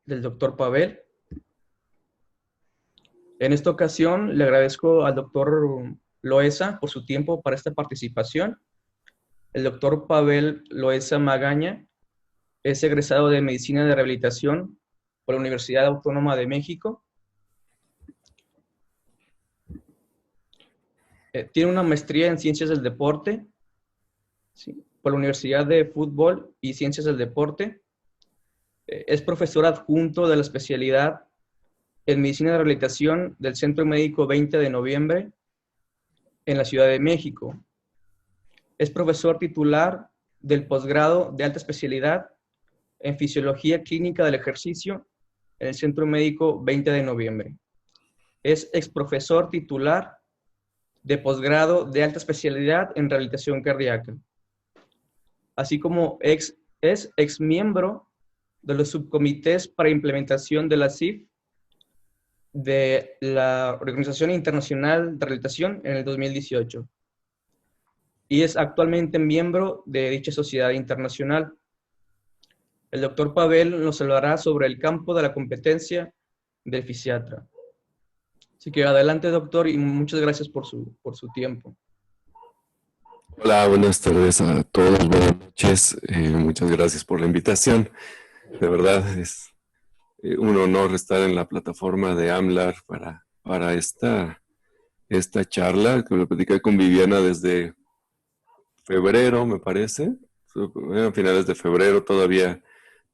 del doctor Pavel. En esta ocasión le agradezco al doctor Loesa por su tiempo para esta participación. El doctor Pavel Loesa Magaña es egresado de Medicina de Rehabilitación por la Universidad Autónoma de México. Tiene una maestría en Ciencias del Deporte, ¿sí?, por la Universidad de Fútbol y Ciencias del Deporte. Es profesor adjunto de la especialidad en Medicina de Rehabilitación del Centro Médico 20 de Noviembre en la Ciudad de México. Es profesor titular del posgrado de alta especialidad en Fisiología Clínica del Ejercicio en el Centro Médico 20 de Noviembre. Es exprofesor titular de posgrado de alta especialidad en Rehabilitación Cardíaca, así como es ex miembro de los subcomités para implementación de la CIF de la Organización Internacional de Rehabilitación en el 2018 y es actualmente miembro de dicha sociedad internacional. El doctor Pavel nos hablará sobre el campo de la competencia del fisiatra. Así que adelante, doctor, y muchas gracias por su tiempo. Hola, buenas tardes a todos, buenas noches. Muchas gracias por la invitación. De verdad es un honor estar en la plataforma de AMLAR para esta charla que lo platicé con Viviana desde febrero, me parece. A finales de febrero todavía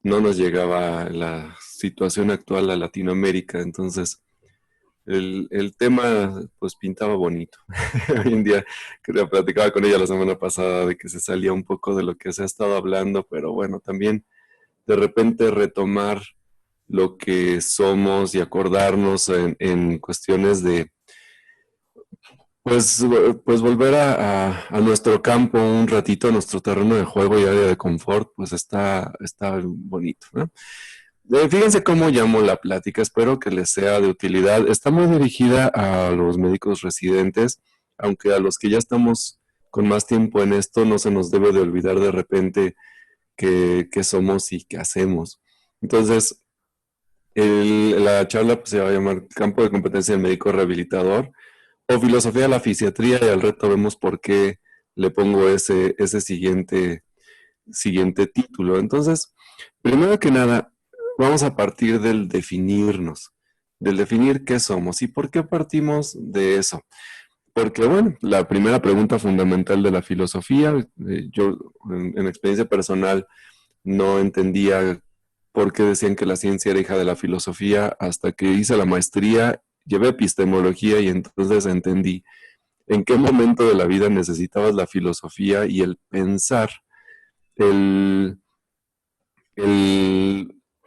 no nos llegaba la situación actual a Latinoamérica, entonces el tema pues pintaba bonito. Hoy en día, que platicaba con ella la semana pasada de que se salía un poco de lo que se ha estado hablando, pero bueno, también de repente retomar lo que somos y acordarnos en cuestiones de pues volver a nuestro campo un ratito, a nuestro terreno de juego y área de confort, pues está bonito, ¿no? Fíjense cómo llamo la plática, espero que les sea de utilidad. Está muy dirigida a los médicos residentes, aunque a los que ya estamos con más tiempo en esto no se nos debe de olvidar de repente qué somos y qué hacemos. Entonces, la charla pues, se va a llamar Campo de Competencia del Médico Rehabilitador o Filosofía de la Fisiatría, y al reto vemos por qué le pongo ese siguiente título. Entonces, primero que nada, vamos a partir del definirnos, del definir qué somos y por qué partimos de eso. Porque, bueno, la primera pregunta fundamental de la filosofía, yo en experiencia personal no entendía por qué decían que la ciencia era hija de la filosofía hasta que hice la maestría, llevé epistemología y entonces entendí en qué momento de la vida necesitabas la filosofía y el pensar, el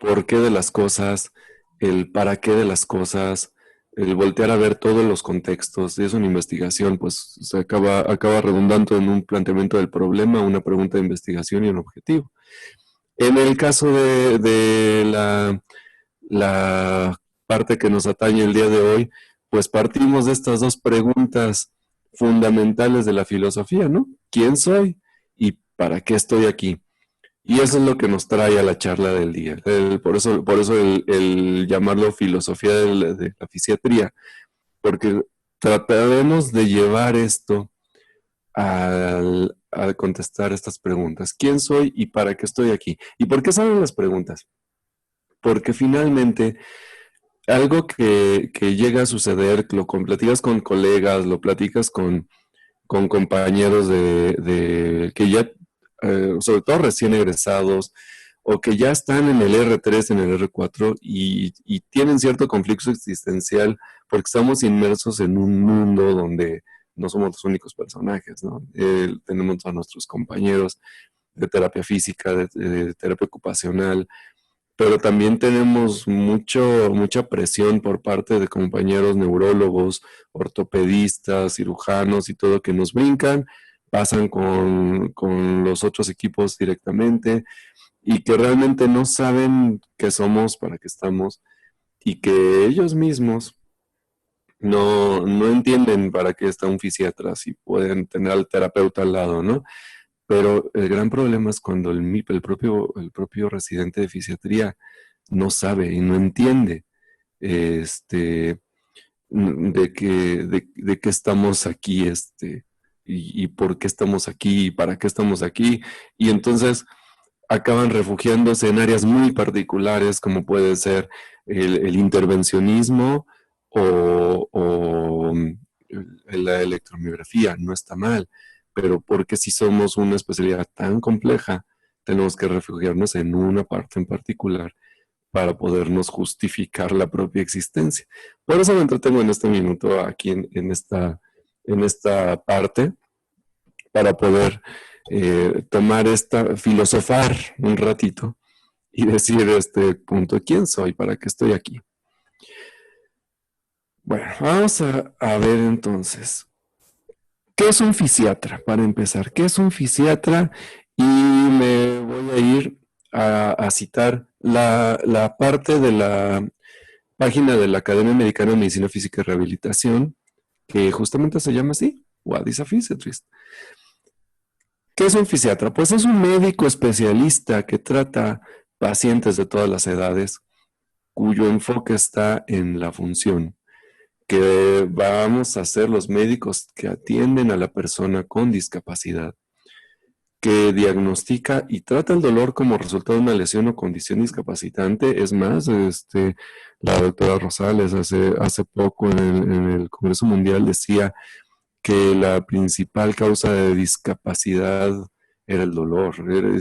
porqué de las cosas, el para qué de las cosas, el voltear a ver todos los contextos. Es una investigación, pues se acaba redundando en un planteamiento del problema, una pregunta de investigación y un objetivo. En el caso de la parte que nos atañe el día de hoy, pues partimos de estas dos preguntas fundamentales de la filosofía, ¿no? ¿Quién soy y para qué estoy aquí? Y eso es lo que nos trae a la charla del día. Por eso el llamarlo filosofía de la fisiatría, porque trataremos de llevar esto al contestar estas preguntas. ¿Quién soy y para qué estoy aquí? ¿Y por qué salen las preguntas? Porque finalmente algo que llega a suceder, lo platicas con colegas, lo platicas con compañeros que ya, sobre todo recién egresados, o que ya están en el R3, en el R4, y tienen cierto conflicto existencial porque estamos inmersos en un mundo donde no somos los únicos personajes, ¿no? Tenemos a nuestros compañeros de terapia física, de terapia ocupacional, pero también tenemos mucha presión por parte de compañeros neurólogos, ortopedistas, cirujanos y todo que nos brincan, pasan con los otros equipos directamente y que realmente no saben qué somos, para qué estamos y que ellos mismos no entienden para qué está un fisiatra, si pueden tener al terapeuta al lado, ¿no? Pero el gran problema es cuando el propio residente de fisiatría no sabe y no entiende de qué estamos aquí, y por qué estamos aquí, y para qué estamos aquí, y entonces acaban refugiándose en áreas muy particulares, como puede ser el intervencionismo o la electromiografía. No está mal, pero porque si somos una especialidad tan compleja, tenemos que refugiarnos en una parte en particular para podernos justificar la propia existencia. Por eso me entretengo en este minuto aquí en esta parte, para poder tomar filosofar un ratito y decir punto, ¿quién soy? ¿Para qué estoy aquí? Bueno, vamos a ver entonces, ¿qué es un fisiatra? Para empezar, ¿qué es un fisiatra? Y me voy a ir a citar la parte de la página de la Academia Americana de Medicina Física y Rehabilitación, que justamente se llama así, What is a Physiatrist? ¿Qué es un fisiatra? Pues es un médico especialista que trata pacientes de todas las edades, cuyo enfoque está en la función, que vamos a ser los médicos que atienden a la persona con discapacidad, que diagnostica y trata el dolor como resultado de una lesión o condición discapacitante. Es más, la doctora Rosales hace poco en el Congreso Mundial decía que la principal causa de discapacidad era el dolor.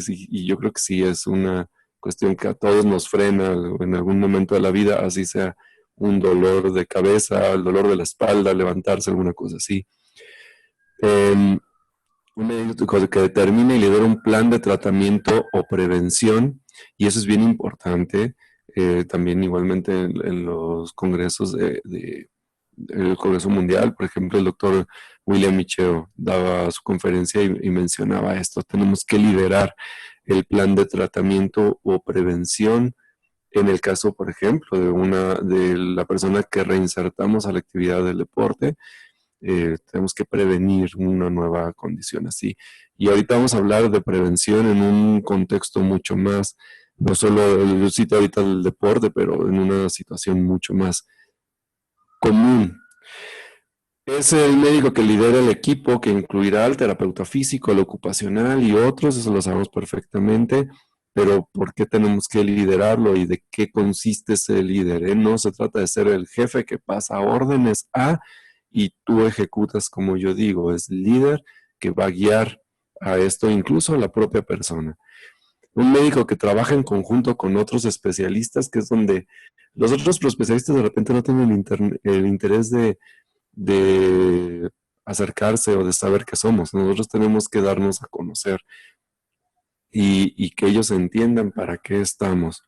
Y yo creo que sí es una cuestión que a todos nos frena en algún momento de la vida, así sea un dolor de cabeza, el dolor de la espalda, levantarse, alguna cosa así. Un médico que determina y lidera un plan de tratamiento o prevención, y eso es bien importante, también igualmente en los congresos el Congreso Mundial. Por ejemplo, el doctor William Micheo daba su conferencia y mencionaba esto: tenemos que liderar el plan de tratamiento o prevención en el caso, por ejemplo, de la persona que reinsertamos a la actividad del deporte. Tenemos que prevenir una nueva condición así. Y ahorita vamos a hablar de prevención en un contexto mucho más, no solo, yo cito ahorita el deporte, pero en una situación mucho más común. Es el médico que lidera el equipo, que incluirá al terapeuta físico, el ocupacional y otros, eso lo sabemos perfectamente, pero ¿por qué tenemos que liderarlo y de qué consiste ese líder? No se trata de ser el jefe que pasa órdenes y tú ejecutas como yo digo. Es líder que va a guiar a esto, incluso a la propia persona. Un médico que trabaja en conjunto con otros especialistas, que es donde los otros especialistas de repente no tienen el interés de acercarse o de saber qué somos. Nosotros tenemos que darnos a conocer y que ellos entiendan para qué estamos.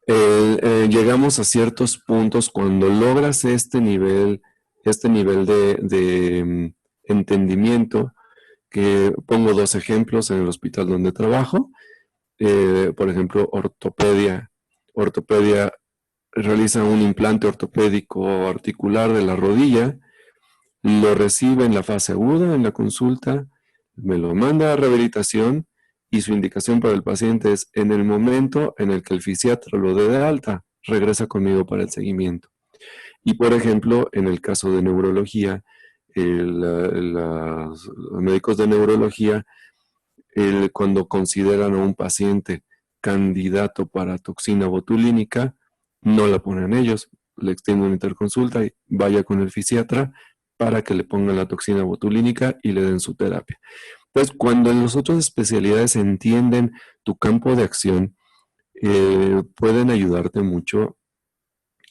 Llegamos a ciertos puntos cuando logras este nivel de entendimiento, que pongo dos ejemplos en el hospital donde trabajo. Por ejemplo, ortopedia. Ortopedia realiza un implante ortopédico articular de la rodilla, lo recibe en la fase aguda, en la consulta, me lo manda a rehabilitación y su indicación para el paciente es: en el momento en el que el fisiatra lo dé de alta, regresa conmigo para el seguimiento. Y por ejemplo, en el caso de neurología, los médicos de neurología, cuando consideran a un paciente candidato para toxina botulínica, no la ponen ellos, le extienden una interconsulta y vaya con el fisiatra para que le pongan la toxina botulínica y le den su terapia. Pues cuando las otras especialidades entienden tu campo de acción, pueden ayudarte mucho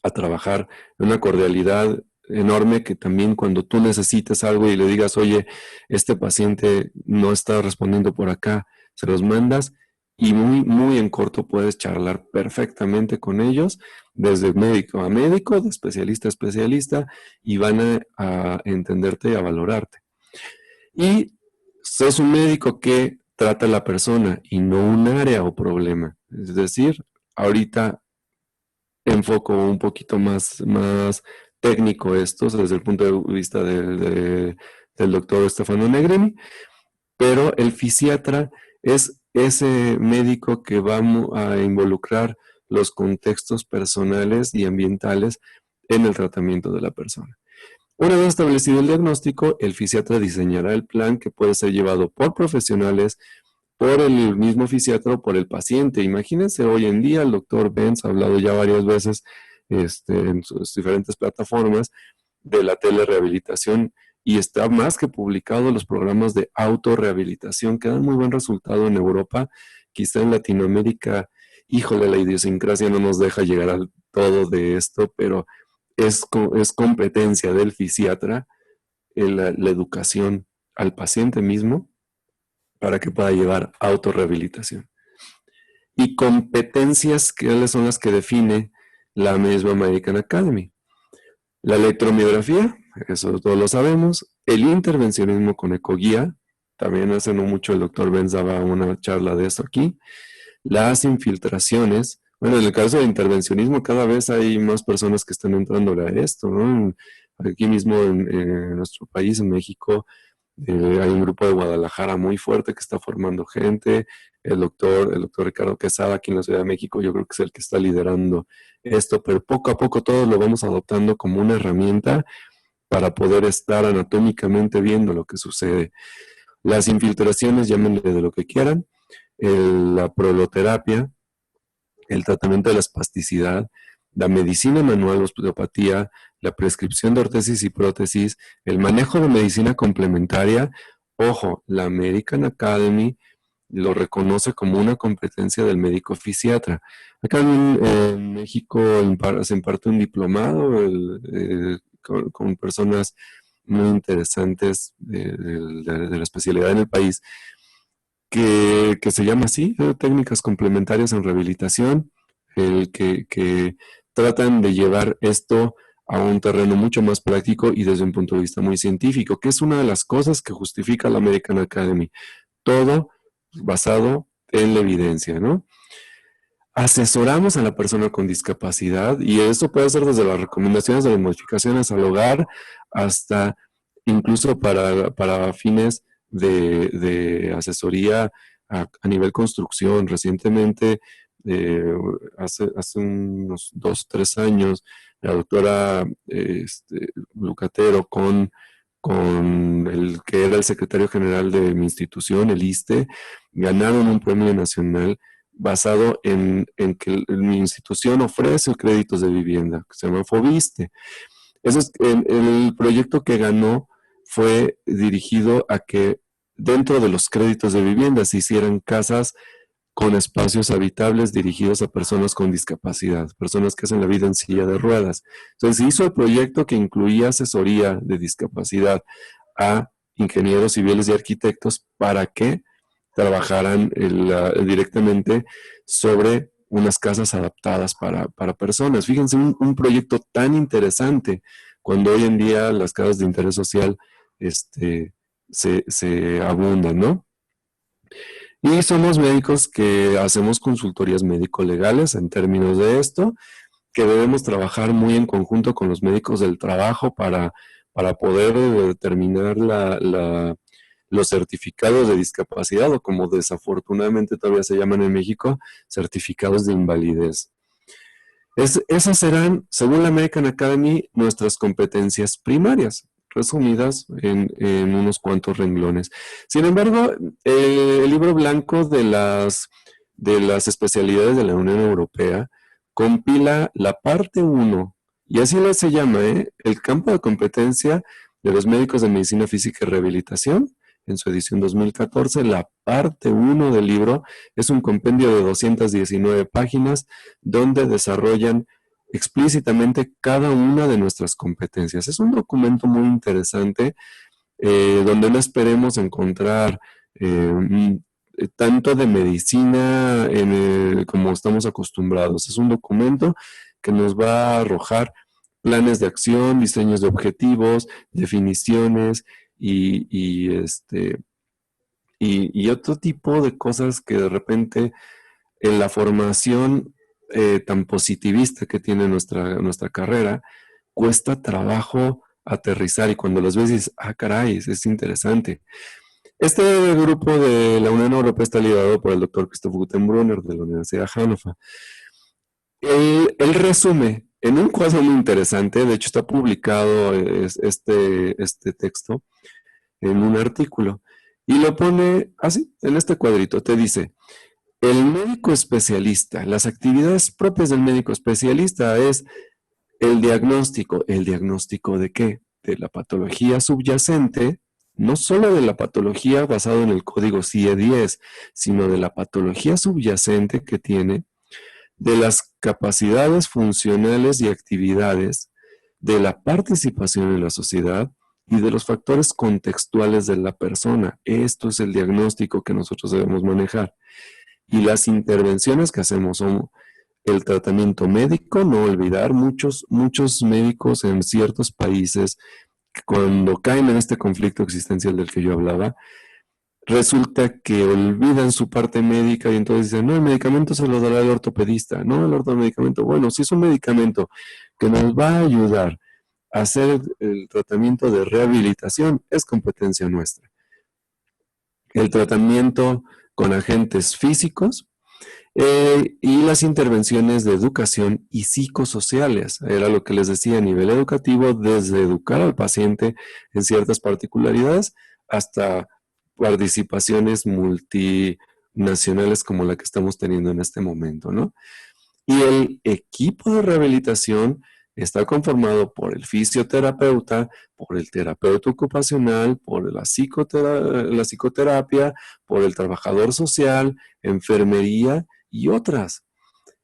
a trabajar en una cordialidad enorme, que también cuando tú necesites algo y le digas: oye, este paciente no está respondiendo por acá, se los mandas y muy, muy en corto puedes charlar perfectamente con ellos, desde médico a médico, de especialista a especialista, y van a entenderte y a valorarte. Y es un médico que trata a la persona y no un área o problema. Es decir, ahorita enfoco un poquito más técnico esto desde el punto de vista del doctor Stefano Negrini, pero el fisiatra es ese médico que va a involucrar los contextos personales y ambientales en el tratamiento de la persona. Una vez establecido el diagnóstico, el fisiatra diseñará el plan que puede ser llevado por profesionales, por el mismo fisiatra o por el paciente. Imagínense, hoy en día el doctor Benz ha hablado ya varias veces en sus diferentes plataformas de la telerehabilitación y está más que publicado los programas de autorrehabilitación que dan muy buen resultado en Europa, quizá en Latinoamérica. Híjole, la idiosincrasia no nos deja llegar al todo de esto, pero es competencia del fisiatra la educación al paciente mismo para que pueda llevar autorrehabilitación. Y competencias que son las que define la misma American Academy. La electromiografía, eso todos lo sabemos. El intervencionismo con ecoguía, también hace no mucho el doctor Benz daba una charla de eso aquí. Las infiltraciones, bueno, en el caso de intervencionismo cada vez hay más personas que están entrando a esto, ¿no? Aquí mismo en nuestro país, en México, hay un grupo de Guadalajara muy fuerte que está formando gente. El doctor Ricardo Quesada aquí en la Ciudad de México, yo creo que es el que está liderando esto, pero poco a poco todos lo vamos adoptando como una herramienta para poder estar anatómicamente viendo lo que sucede. Las infiltraciones, llámenle de lo que quieran, la proloterapia, el tratamiento de la espasticidad, la medicina manual, osteopatía, la prescripción de ortesis y prótesis, el manejo de medicina complementaria. Ojo, la American Academy lo reconoce como una competencia del médico fisiatra. Acá en México se imparte un diplomado con personas muy interesantes de la especialidad en el país, que se llama así, técnicas complementarias en rehabilitación, el que tratan de llevar esto a un terreno mucho más práctico y desde un punto de vista muy científico, que es una de las cosas que justifica la American Academy. Todo basado en la evidencia, ¿no? Asesoramos a la persona con discapacidad y eso puede ser desde las recomendaciones de las modificaciones al hogar hasta incluso para fines de asesoría a nivel construcción. Recientemente, hace unos 2, 3 años, la doctora Lucatero con el que era el secretario general de mi institución, el ISSSTE, ganaron un premio nacional basado en que mi institución ofrece créditos de vivienda, que se llama FOBISTE. El proyecto que ganó fue dirigido a que dentro de los créditos de vivienda se hicieran casas con espacios habitables dirigidos a personas con discapacidad, personas que hacen la vida en silla de ruedas. Entonces se hizo el proyecto que incluía asesoría de discapacidad a ingenieros civiles y arquitectos para que trabajaran directamente sobre unas casas adaptadas para personas. Fíjense, un proyecto tan interesante cuando hoy en día las casas de interés social se abundan, ¿no? Y somos médicos que hacemos consultorías médico-legales en términos de esto, que debemos trabajar muy en conjunto con los médicos del trabajo para poder determinar los certificados de discapacidad o como desafortunadamente todavía se llaman en México, certificados de invalidez. Esas serán, según la American Academy, nuestras competencias primarias, resumidas en unos cuantos renglones. Sin embargo, el libro blanco de las especialidades de la Unión Europea compila la parte 1, y así se llama, el campo de competencia de los médicos de medicina física y rehabilitación, en su edición 2014, la parte 1 del libro es un compendio de 219 páginas donde desarrollan explícitamente cada una de nuestras competencias. Es un documento muy interesante donde no esperemos encontrar tanto de medicina como estamos acostumbrados. Es un documento que nos va a arrojar planes de acción, diseños de objetivos, definiciones y otro tipo de cosas que de repente en la formación tan positivista que tiene nuestra carrera, cuesta trabajo aterrizar y cuando las ves dices, caray, es interesante. Este grupo de la Unión Europea está liderado por el doctor Christoph Gutenbrunner de la Universidad de Hannover. Él resume en un cuadro muy interesante, de hecho está publicado este texto en un artículo, y lo pone así, en este cuadrito, te dice, el médico especialista, las actividades propias del médico especialista es ¿el diagnóstico de qué? De la patología subyacente, no solo de la patología basado en el código CIE-10, sino de la patología subyacente que tiene, de las capacidades funcionales y actividades, de la participación en la sociedad y de los factores contextuales de la persona. Esto es el diagnóstico que nosotros debemos manejar. Y las intervenciones que hacemos son el tratamiento médico, no olvidar, muchos médicos en ciertos países, cuando caen en este conflicto existencial del que yo hablaba, resulta que olvidan su parte médica y entonces dicen, no, el medicamento se lo dará el ortopedista, no, el medicamento, bueno, si es un medicamento que nos va a ayudar a hacer el tratamiento de rehabilitación, es competencia nuestra. El tratamiento con agentes físicos y las intervenciones de educación y psicosociales, era lo que les decía a nivel educativo, desde educar al paciente en ciertas particularidades hasta participaciones multinacionales como la que estamos teniendo en este momento, ¿no? Y el equipo de rehabilitación está conformado por el fisioterapeuta, por el terapeuta ocupacional, por la psicoterapia, por el trabajador social, enfermería y otras.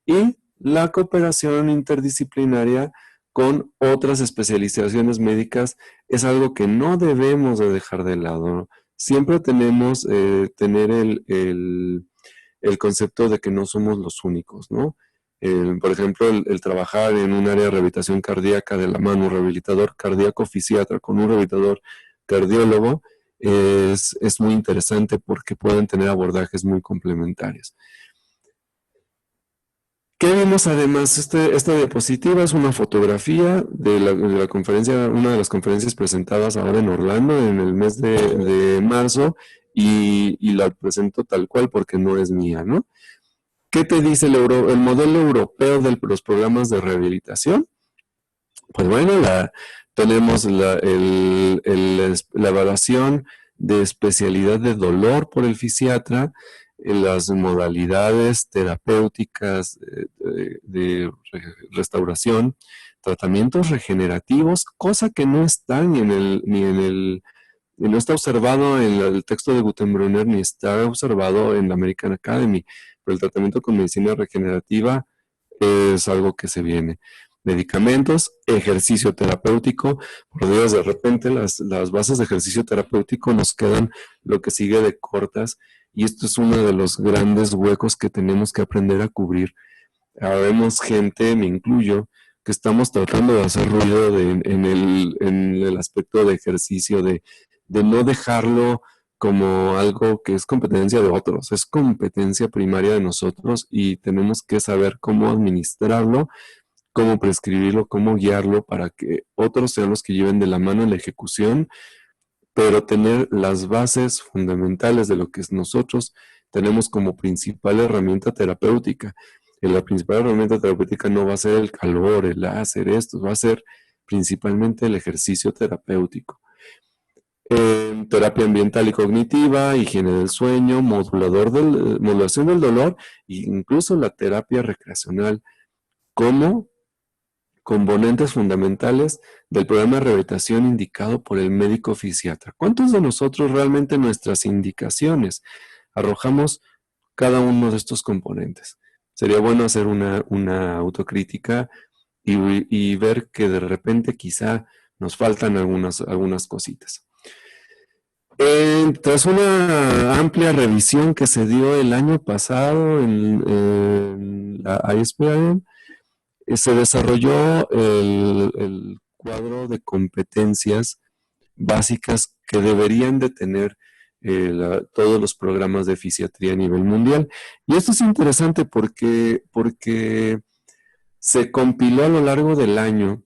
Y la cooperación interdisciplinaria con otras especializaciones médicas es algo que no debemos de dejar de lado, ¿no? Siempre tenemos tener el concepto de que no somos los únicos, ¿no? Por ejemplo, el trabajar en un área de rehabilitación cardíaca de la mano, un rehabilitador cardíaco fisiatra con un rehabilitador cardiólogo, es muy interesante porque pueden tener abordajes muy complementarios. ¿Qué vimos además? Esta diapositiva es una fotografía de la conferencia, una de las conferencias presentadas ahora en Orlando en el mes de marzo y la presento tal cual porque no es mía, ¿no? ¿Qué te dice el modelo europeo de los programas de rehabilitación? Pues bueno, tenemos la evaluación de especialidad de dolor por el fisiatra, las modalidades terapéuticas de restauración, tratamientos regenerativos, cosa que no está no está observado en el texto de Gutenbrunner ni está observado en la American Academy, pero el tratamiento con medicina regenerativa es algo que se viene. Medicamentos, ejercicio terapéutico, por Dios, de repente las bases de ejercicio terapéutico nos quedan lo que sigue de cortas y esto es uno de los grandes huecos que tenemos que aprender a cubrir. Habemos gente, me incluyo, que estamos tratando de hacer ruido en el aspecto de ejercicio, de no dejarlo como algo que es competencia de otros, es competencia primaria de nosotros y tenemos que saber cómo administrarlo, cómo prescribirlo, cómo guiarlo para que otros sean los que lleven de la mano en la ejecución, pero tener las bases fundamentales de lo que nosotros tenemos como principal herramienta terapéutica. Y la principal herramienta terapéutica no va a ser el calor, el láser, esto, va a ser principalmente el ejercicio terapéutico. Terapia ambiental y cognitiva, higiene del sueño, modulación del dolor e incluso la terapia recreacional como componentes fundamentales del programa de rehabilitación indicado por el médico fisiatra. ¿Cuántos de nosotros realmente nuestras indicaciones arrojamos cada uno de estos componentes? Sería bueno hacer una autocrítica y ver que de repente quizá nos faltan algunas cositas. Tras una amplia revisión que se dio el año pasado en la ISPAM, se desarrolló el cuadro de competencias básicas que deberían de tener todos los programas de fisiatría a nivel mundial. Y esto es interesante porque se compiló a lo largo del año,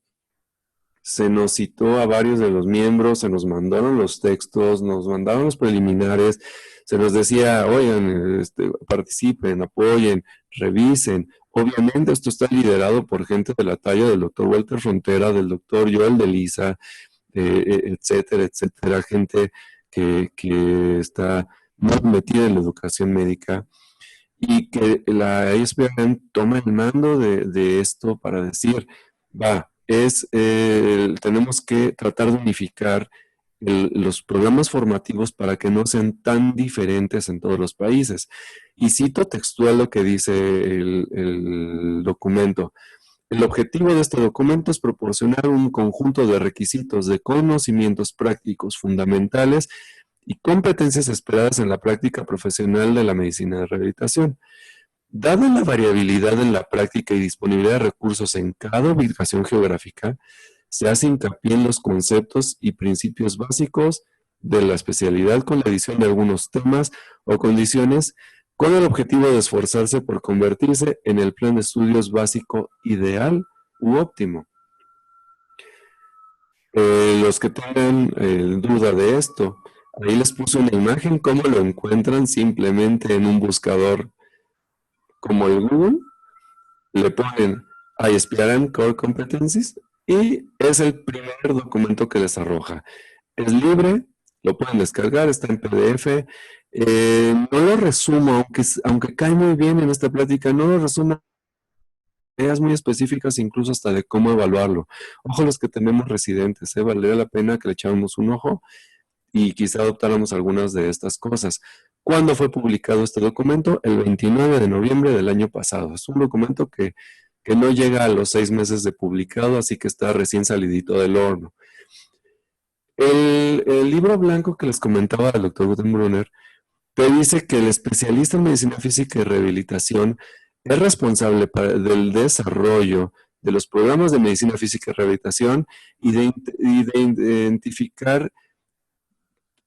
se nos citó a varios de los miembros, se nos mandaron los textos, nos mandaron los preliminares, se nos decía, oigan, participen, apoyen, revisen, Obviamente esto está liderado por gente de la talla del doctor Walter Frontera, del doctor Joel de Lisa, etcétera, etcétera, gente que está muy metida en la educación médica y que la ESPN toma el mando de esto para decir, tenemos que tratar de unificar los programas formativos para que no sean tan diferentes en todos los países. Y cito textual lo que dice el documento. El objetivo de este documento es proporcionar un conjunto de requisitos de conocimientos prácticos fundamentales y competencias esperadas en la práctica profesional de la medicina de rehabilitación. Dada la variabilidad en la práctica y disponibilidad de recursos en cada ubicación geográfica, se hace hincapié en los conceptos y principios básicos de la especialidad con la adición de algunos temas o condiciones con el objetivo de esforzarse por convertirse en el plan de estudios básico ideal u óptimo. Los que tengan duda de esto, ahí les puse una imagen, cómo lo encuentran simplemente en un buscador como el Google, le ponen ISPRM Core Competencies y es el primer documento que les arroja. Es libre, lo pueden descargar, está en PDF. No lo resumo, aunque cae muy bien en esta plática, no lo resumo ideas muy específicas, incluso hasta de cómo evaluarlo. Ojo los que tenemos residentes, valdría la pena que le echáramos un ojo y quizá adoptáramos algunas de estas cosas. ¿Cuándo fue publicado este documento? El 29 de noviembre del año pasado. Es un documento que no llega a los 6 meses de publicado, así que está recién salidito del horno. El libro blanco que les comentaba del doctor Gutenbrunner te dice que el especialista en medicina física y rehabilitación es responsable del desarrollo de los programas de medicina física y rehabilitación y de identificar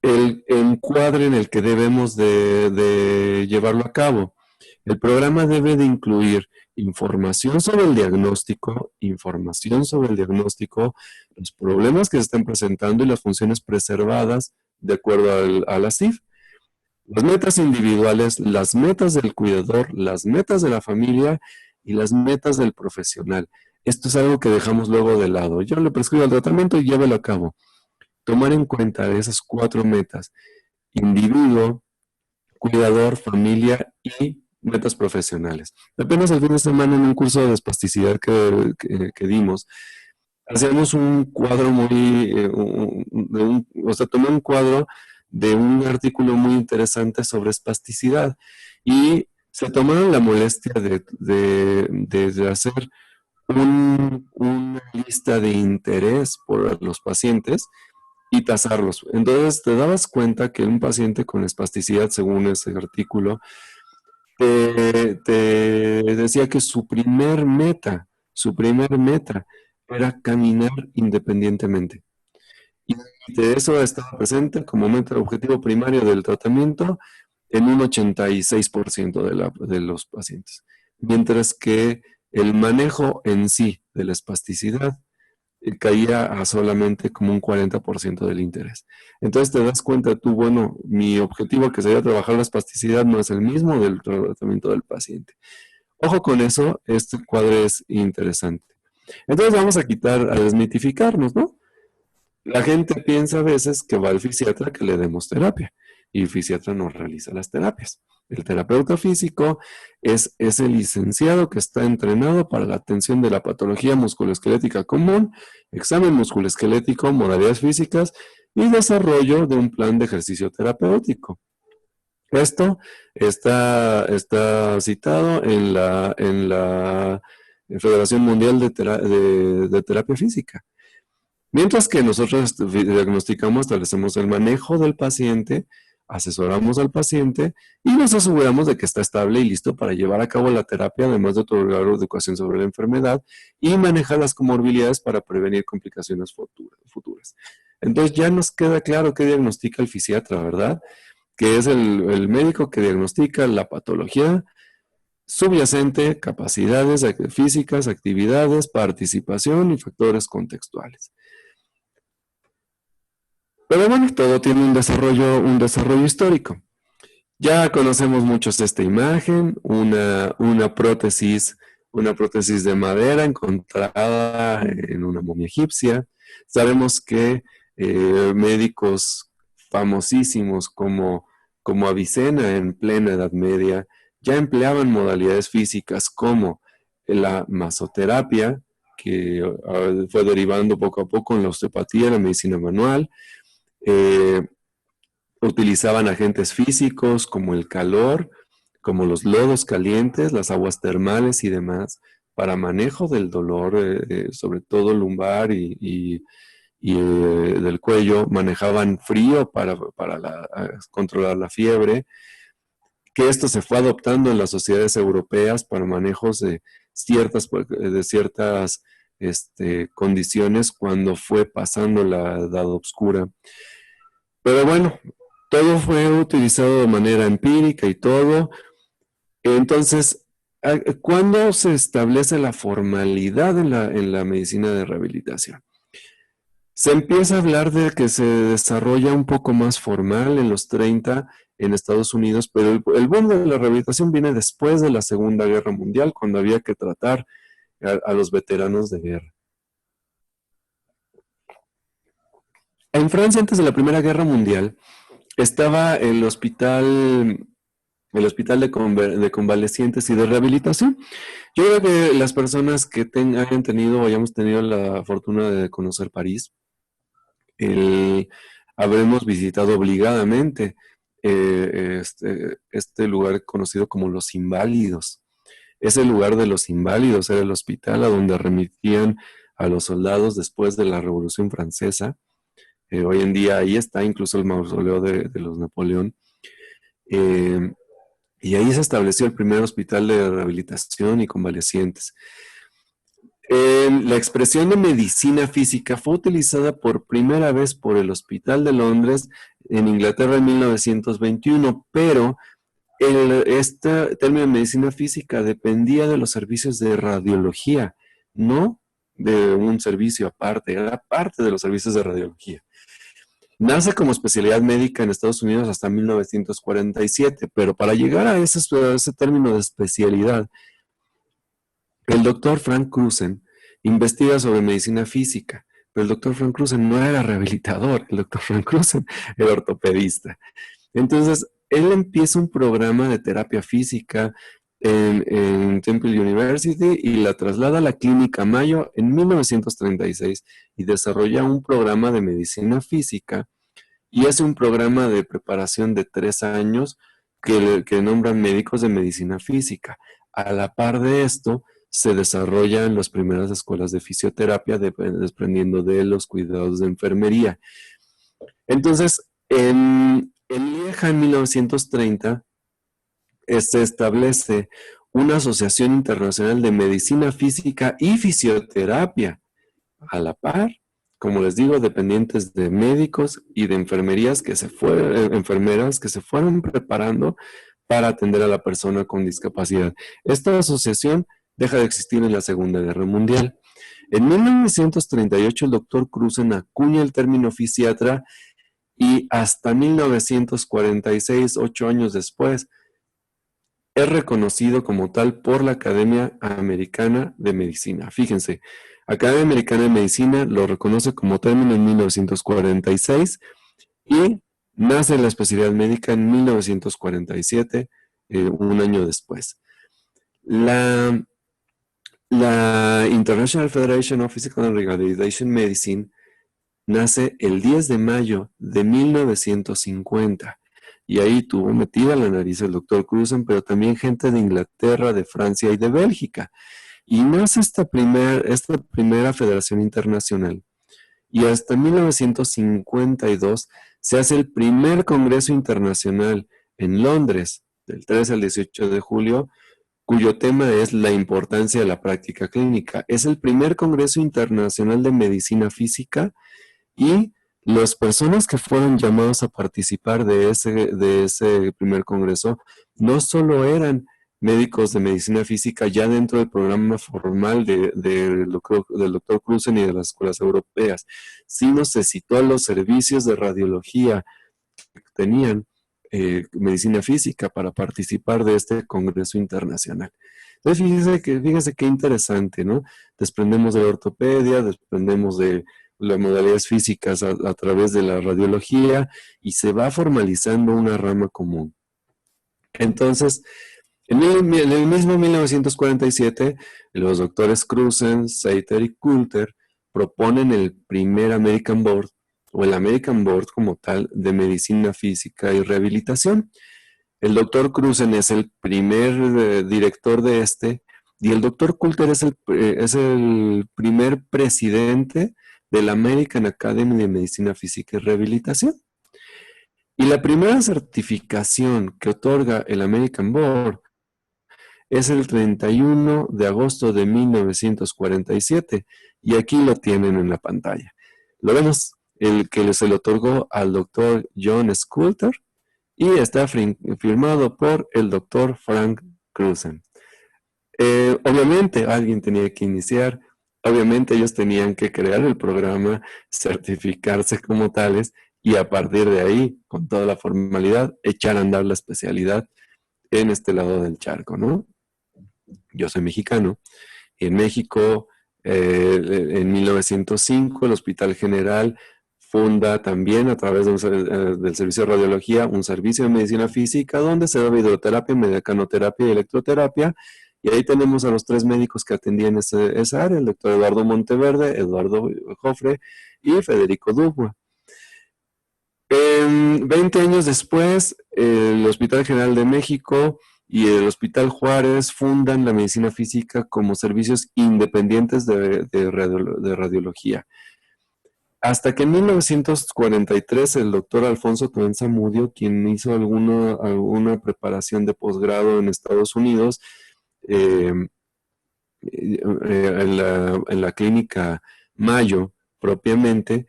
el encuadre en el que debemos de llevarlo a cabo. El programa debe de incluir información sobre el diagnóstico, los problemas que se están presentando y las funciones preservadas de acuerdo a la CIF. Las metas individuales, las metas del cuidador, las metas de la familia y las metas del profesional. Esto es algo que dejamos luego de lado. Yo le prescribo el tratamiento y llévelo a cabo. Tomar en cuenta esas 4 metas: individuo, cuidador, familia y metas profesionales. Apenas el fin de semana en un curso de espasticidad que dimos, hacíamos un cuadro tomé un cuadro de un artículo muy interesante sobre espasticidad y se tomaron la molestia de hacer una lista de interés por los pacientes y tasarlos. Entonces te dabas cuenta que un paciente con espasticidad, según ese artículo, te decía que su primer meta era caminar independientemente. Y de eso estaba presente como meta objetivo primario del tratamiento en un 86% de los pacientes. Mientras que el manejo en sí de la espasticidad caía a solamente como un 40% del interés. Entonces te das cuenta tú, bueno, mi objetivo que sería trabajar la espasticidad no es el mismo del tratamiento del paciente. Ojo con eso, este cuadro es interesante. Entonces vamos a desmitificarnos, ¿no? La gente piensa a veces que va al fisiatra que le demos terapia y el fisiatra no realiza las terapias. El terapeuta físico es ese licenciado que está entrenado para la atención de la patología musculoesquelética común, examen musculoesquelético, modalidades físicas y desarrollo de un plan de ejercicio terapéutico. Esto está citado en la Federación Mundial de Terapia Física. Mientras que nosotros diagnosticamos, establecemos el manejo del paciente, asesoramos al paciente y nos aseguramos de que está estable y listo para llevar a cabo la terapia, además de otorgar educación sobre la enfermedad y manejar las comorbilidades para prevenir complicaciones futuras. Entonces ya nos queda claro qué diagnostica el fisiatra, ¿verdad? Que es el médico que diagnostica la patología subyacente, capacidades físicas, actividades, participación y factores contextuales. Pero bueno, todo tiene un desarrollo histórico. Ya conocemos muchos esta imagen, una prótesis una prótesis de madera encontrada en una momia egipcia. Sabemos que médicos famosísimos como Avicena en plena Edad Media ya empleaban modalidades físicas como la masoterapia, que fue derivando poco a poco en la osteopatía, la medicina manual. Utilizaban agentes físicos como el calor, como los lodos calientes, las aguas termales y demás, para manejo del dolor, sobre todo lumbar y del cuello. Manejaban frío para controlar la fiebre, que esto se fue adoptando en las sociedades europeas para manejos de ciertas condiciones cuando fue pasando la Edad Oscura. Pero bueno, todo fue utilizado de manera empírica y todo. Entonces, ¿cuándo se establece la formalidad en la medicina de rehabilitación? Se empieza a hablar de que se desarrolla un poco más formal en los 30 en Estados Unidos, pero el boom de la rehabilitación viene después de la Segunda Guerra Mundial, cuando había que tratar a los veteranos de guerra. En Francia, antes de la Primera Guerra Mundial, estaba el hospital de convalecientes y de rehabilitación. Yo creo que las personas que hayan tenido o hayamos tenido la fortuna de conocer París, habremos visitado obligadamente este lugar conocido como Los Inválidos. Ese lugar de los inválidos era el hospital a donde remitían a los soldados después de la Revolución Francesa. Hoy en día ahí está incluso el mausoleo de los Napoleón. Y ahí se estableció el primer hospital de rehabilitación y convalecientes. La expresión de medicina física fue utilizada por primera vez por el Hospital de Londres en Inglaterra en 1921, pero este término de medicina física dependía de los servicios de radiología, no de un servicio aparte, era parte de los servicios de radiología. Nace como especialidad médica en Estados Unidos hasta 1947, pero para llegar a ese término de especialidad, el doctor Frank Cruzen investiga sobre medicina física, pero el doctor Frank Cruzen no era rehabilitador, el doctor Frank Cruzen era ortopedista. Entonces, él empieza un programa de terapia física en Temple University y la traslada a la Clínica Mayo en 1936 y desarrolla un programa de medicina física y hace un programa de preparación de 3 años que nombran médicos de medicina física. A la par de esto, se desarrollan las primeras escuelas de fisioterapia desprendiendo de los cuidados de enfermería. Entonces, en Lieja, en 1930, se establece una asociación internacional de medicina física y fisioterapia. A la par, como les digo, dependientes de médicos y de enfermeras que se fueron preparando para atender a la persona con discapacidad. Esta asociación deja de existir en la Segunda Guerra Mundial. En 1938 el doctor Cruzen acuña el término fisiatra y hasta 1946, 8 años después, es reconocido como tal por la Academia Americana de Medicina. Fíjense, Academia Americana de Medicina lo reconoce como término en 1946 y nace la especialidad médica en 1947, un año después. La International Federation of Physical and Rehabilitation Medicine nace el 10 de mayo de 1950 y ahí tuvo metida la nariz el doctor Cruzen, pero también gente de Inglaterra, de Francia y de Bélgica. Y nace esta primera federación internacional. Y hasta 1952 se hace el primer Congreso Internacional en Londres, del 13 al 18 de julio, cuyo tema es la importancia de la práctica clínica. Es el primer Congreso Internacional de Medicina Física y las personas que fueron llamados a participar de ese primer congreso no solo eran médicos de medicina física ya dentro del programa formal del doctor Cruzen y de las escuelas europeas, sino se citó a los servicios de radiología que tenían medicina física para participar de este congreso internacional. Entonces, fíjense qué interesante, ¿no? Desprendemos de la ortopedia, desprendemos de las modalidades físicas a través de la radiología y se va formalizando una rama común. Entonces, en el mismo 1947, los doctores Cruzen, Seiter y Coulter proponen el primer American Board, o el American Board como tal, de medicina física y rehabilitación. El doctor Cruzen es el primer director de este, y el doctor Coulter es el primer presidente de la American Academy de Medicina Física y Rehabilitación. Y la primera certificación que otorga el American Board es el 31 de agosto de 1947, y aquí lo tienen en la pantalla. Lo vemos, el que se le otorgó al doctor John Coulter, y está firmado por el doctor Frank Cruzen. Obviamente alguien tenía que iniciar, obviamente ellos tenían que crear el programa, certificarse como tales, y a partir de ahí, con toda la formalidad, echar a andar la especialidad en este lado del charco, ¿no? Yo soy mexicano, y en México, en 1905, el Hospital General funda también a través del servicio de radiología un servicio de medicina física donde se da hidroterapia, mecanoterapia y electroterapia. Y ahí tenemos a los 3 médicos que atendían esa área, el doctor Eduardo Monteverde, Eduardo Jofre y Federico Dugua. 20 años después, el Hospital General de México y el Hospital Juárez fundan la medicina física como servicios independientes de radiología. Hasta que en 1943 el doctor Alfonso Tomé Zamudio, quien hizo alguna preparación de posgrado en Estados Unidos, en la clínica Mayo propiamente,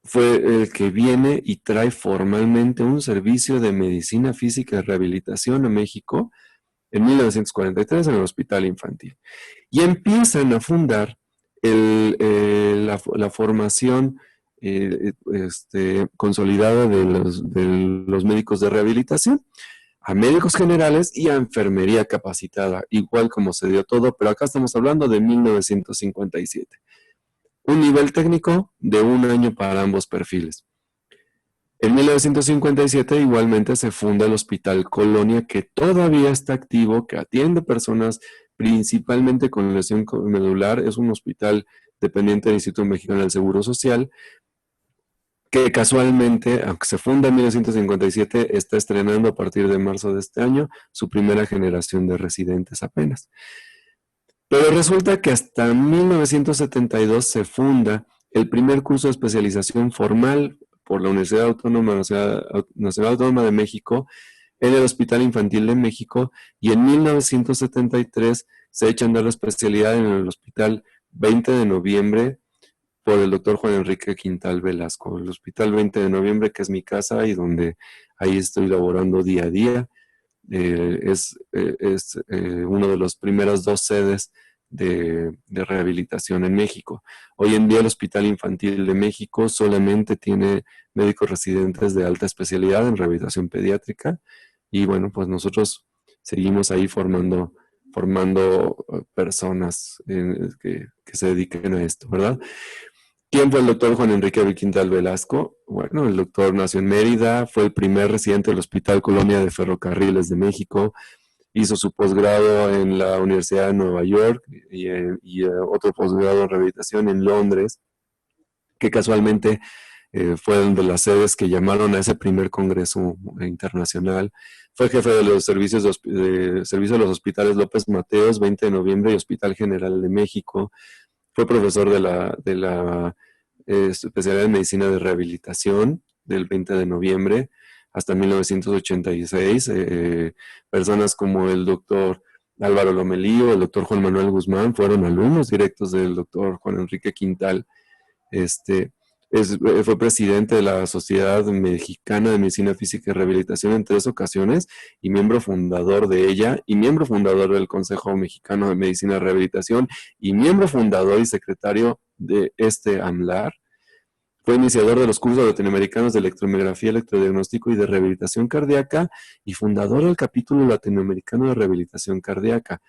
fue el que viene y trae formalmente un servicio de medicina física y rehabilitación a México en 1943 en el Hospital Infantil. Y empiezan a fundar la formación consolidada de los médicos de rehabilitación, a médicos generales y a enfermería capacitada, igual como se dio todo, pero acá estamos hablando de 1957. Un nivel técnico de 1 año para ambos perfiles. En 1957 igualmente se funda el Hospital Colonia, que todavía está activo, que atiende personas principalmente con lesión medular. Es un hospital dependiente del Instituto Mexicano del Seguro Social, que casualmente, aunque se funda en 1957, está estrenando a partir de marzo de este año su primera generación de residentes apenas. Pero resulta que hasta 1972 se funda el primer curso de especialización formal por la Universidad Autónoma Nacional Autónoma de México en el Hospital Infantil de México, y en 1973 se echa a andar la especialidad en el Hospital 20 de Noviembre por el doctor Juan Enrique Quintal Velasco. El Hospital 20 de Noviembre, que es mi casa y donde ahí estoy laborando día a día, es una de las primeras 2 sedes de rehabilitación en México. Hoy en día el Hospital Infantil de México solamente tiene médicos residentes de alta especialidad en rehabilitación pediátrica, y bueno, pues nosotros seguimos ahí formando personas que se dediquen a esto, ¿verdad? ¿Quién fue el doctor Juan Enrique Quintal Velasco? Bueno, el doctor nació en Mérida, fue el primer residente del Hospital Colonia de Ferrocarriles de México, hizo su posgrado en la Universidad de Nueva York y otro posgrado en rehabilitación en Londres, que casualmente fueron de las sedes que llamaron a ese primer congreso internacional. Fue jefe de los servicios de los hospitales López Mateos, 20 de Noviembre y Hospital General de México. Fue profesor de la especialidad en medicina de rehabilitación del 20 de noviembre hasta 1986. Personas como el doctor Álvaro Lomelí o el doctor Juan Manuel Guzmán fueron alumnos directos del doctor Juan Enrique Quintal. Fue presidente de la Sociedad Mexicana de Medicina Física y Rehabilitación en 3 ocasiones y miembro fundador de ella, y miembro fundador del Consejo Mexicano de Medicina y Rehabilitación, y miembro fundador y secretario de AMLAR. Fue iniciador de los cursos latinoamericanos de electromiografía, electrodiagnóstico y de rehabilitación cardíaca, y fundador del capítulo latinoamericano de rehabilitación cardíaca.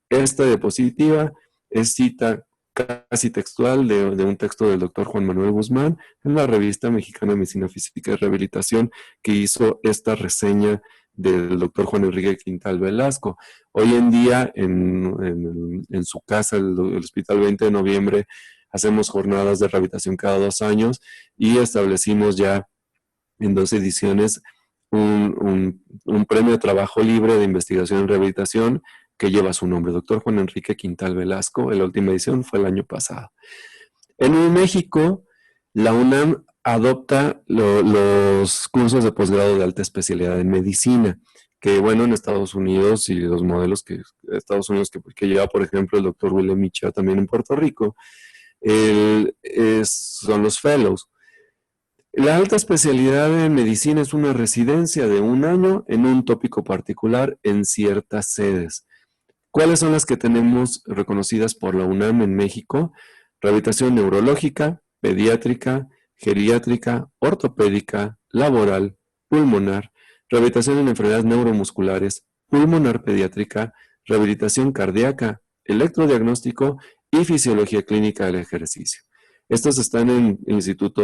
Esta diapositiva es cita casi textual de un texto del doctor Juan Manuel Guzmán en la revista Mexicana de Medicina Física y Rehabilitación, que hizo esta reseña del doctor Juan Enrique Quintal Velasco. Hoy en día, en su casa, el Hospital 20 de Noviembre, hacemos jornadas de rehabilitación cada 2 años y establecimos ya en 2 ediciones un premio de trabajo libre de investigación en rehabilitación que lleva su nombre, doctor Juan Enrique Quintal Velasco. La última edición fue el año pasado. En México, la UNAM adopta los cursos de posgrado de alta especialidad en medicina, que bueno, en Estados Unidos y los modelos que Estados Unidos que lleva, por ejemplo, el doctor William Micha también en Puerto Rico, son los fellows. La alta especialidad en medicina es una residencia de 1 año en un tópico particular en ciertas sedes. ¿Cuáles son las que tenemos reconocidas por la UNAM en México? Rehabilitación neurológica, pediátrica, geriátrica, ortopédica, laboral, pulmonar, rehabilitación en enfermedades neuromusculares, pulmonar pediátrica, rehabilitación cardíaca, electrodiagnóstico y fisiología clínica del ejercicio. Estos están en el Instituto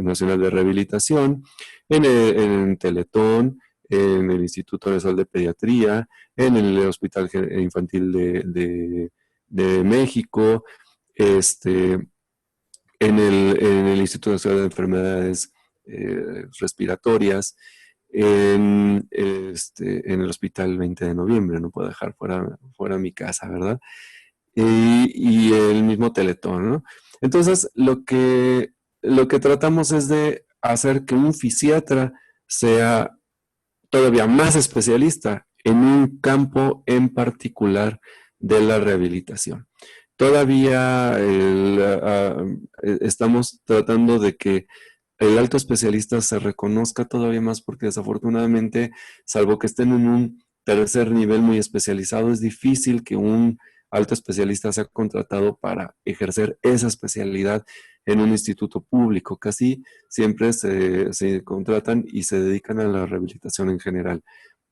Nacional de Rehabilitación, en Teletón, en el Instituto Nacional de Pediatría, en el Hospital Infantil de México, en el Instituto Nacional de Enfermedades Respiratorias, en el Hospital 20 de Noviembre, no puedo dejar fuera mi casa, ¿verdad? Y el mismo Teletón, ¿no? Entonces, lo que tratamos es de hacer que un fisiatra sea todavía más especialista en un campo en particular de la rehabilitación. Todavía estamos tratando de que el alto especialista se reconozca todavía más porque desafortunadamente, salvo que estén en un tercer nivel muy especializado, es difícil que un alto especialista sea contratado para ejercer esa especialidad en un instituto público. Casi siempre se contratan y se dedican a la rehabilitación en general.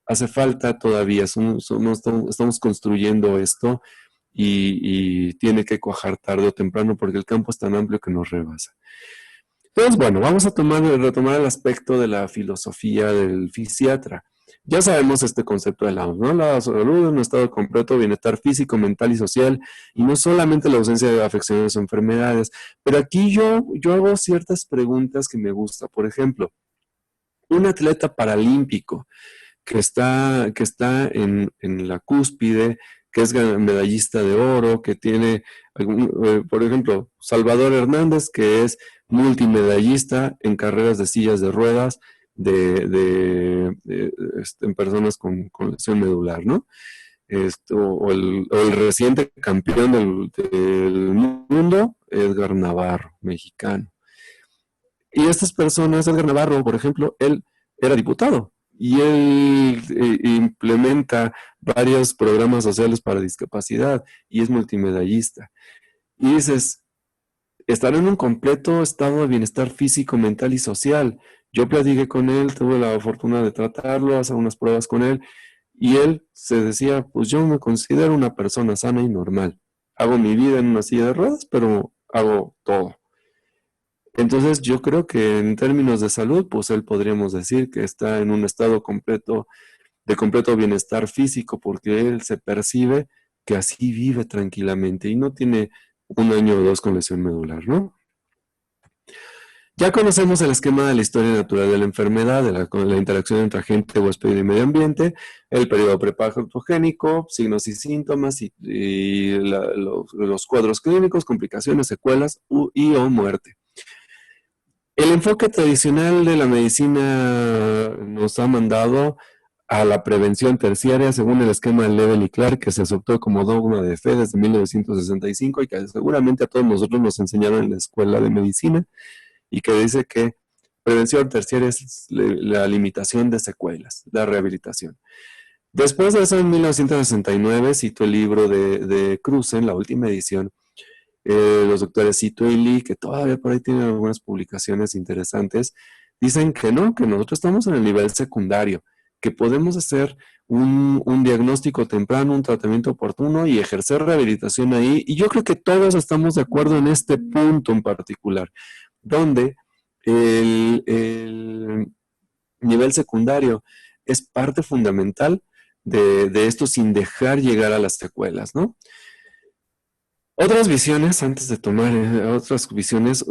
Hace falta todavía, estamos construyendo esto y tiene que cuajar tarde o temprano porque el campo es tan amplio que nos rebasa. Entonces, bueno, vamos a retomar el aspecto de la filosofía del fisiatra. Ya sabemos este concepto de la OMS, ¿no? La salud es un estado completo de bienestar físico, mental y social, y no solamente la ausencia de afecciones o enfermedades. Pero aquí yo hago ciertas preguntas que me gustan. Por ejemplo, un atleta paralímpico que está en la cúspide, que es medallista de oro, que tiene, por ejemplo, Salvador Hernández, que es multimedallista en carreras de sillas de ruedas en personas con lesión medular, ¿no? O el reciente campeón del mundo, Edgar Navarro, mexicano. Y estas personas, Edgar Navarro, por ejemplo, él era diputado y él implementa varios programas sociales para discapacidad y es multimedallista. Y dices, estar en un completo estado de bienestar físico, mental y social. Yo platiqué con él, tuve la fortuna de tratarlo, hacer unas pruebas con él, y él se decía, pues yo me considero una persona sana y normal. Hago mi vida en una silla de ruedas, pero hago todo. Entonces yo creo que en términos de salud, pues él podríamos decir que está en un estado de completo bienestar físico, porque él se percibe que así vive tranquilamente y no tiene 1 año o 2 con lesión medular, ¿no? Ya conocemos el esquema de la historia natural de la enfermedad, de la interacción entre agente, huésped y medio ambiente, el periodo prepatogénico, signos y síntomas y los cuadros clínicos, complicaciones, secuelas o muerte. El enfoque tradicional de la medicina nos ha mandado a la prevención terciaria según el esquema de Lebel y Clark, que se adoptó como dogma de fe desde 1965 y que seguramente a todos nosotros nos enseñaron en la escuela de medicina, y que dice que prevención terciaria es la limitación de secuelas, la rehabilitación. Después de eso, en 1969, citó el libro de Cruzen, la última edición, los doctores Cito y Lee, que todavía por ahí tienen algunas publicaciones interesantes, dicen que no, que nosotros estamos en el nivel secundario, que podemos hacer un diagnóstico temprano, un tratamiento oportuno y ejercer rehabilitación ahí. Y yo creo que todos estamos de acuerdo en este punto en particular, donde el nivel secundario es parte fundamental de esto sin dejar llegar a las secuelas, ¿no? Otras visiones, antes de tomar otras visiones,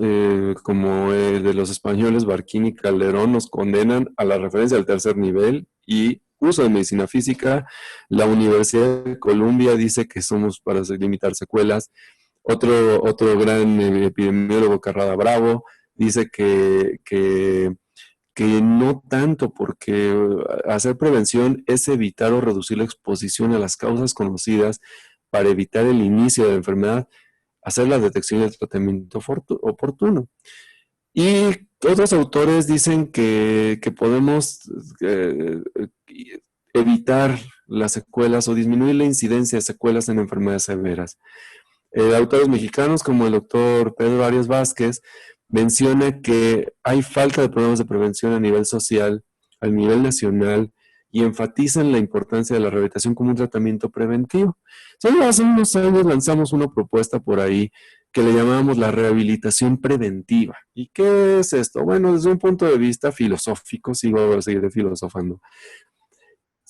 como de los españoles Barquín y Calderón, nos condenan a la referencia al tercer nivel y uso de medicina física. La Universidad de Columbia dice que somos para limitar secuelas. Otro gran epidemiólogo, Carrada Bravo, dice que no tanto, porque hacer prevención es evitar o reducir la exposición a las causas conocidas para evitar el inicio de la enfermedad, hacer la detección y el tratamiento oportuno. Y otros autores dicen que podemos evitar las secuelas o disminuir la incidencia de secuelas en enfermedades severas. Autores mexicanos como el doctor Pedro Arias Vázquez menciona que hay falta de programas de prevención a nivel social, a nivel nacional, y enfatizan la importancia de la rehabilitación como un tratamiento preventivo. Solo hace unos años lanzamos una propuesta por ahí que le llamábamos la rehabilitación preventiva. ¿Y qué es esto? Bueno, desde un punto de vista filosófico, sigo a seguir filosofando.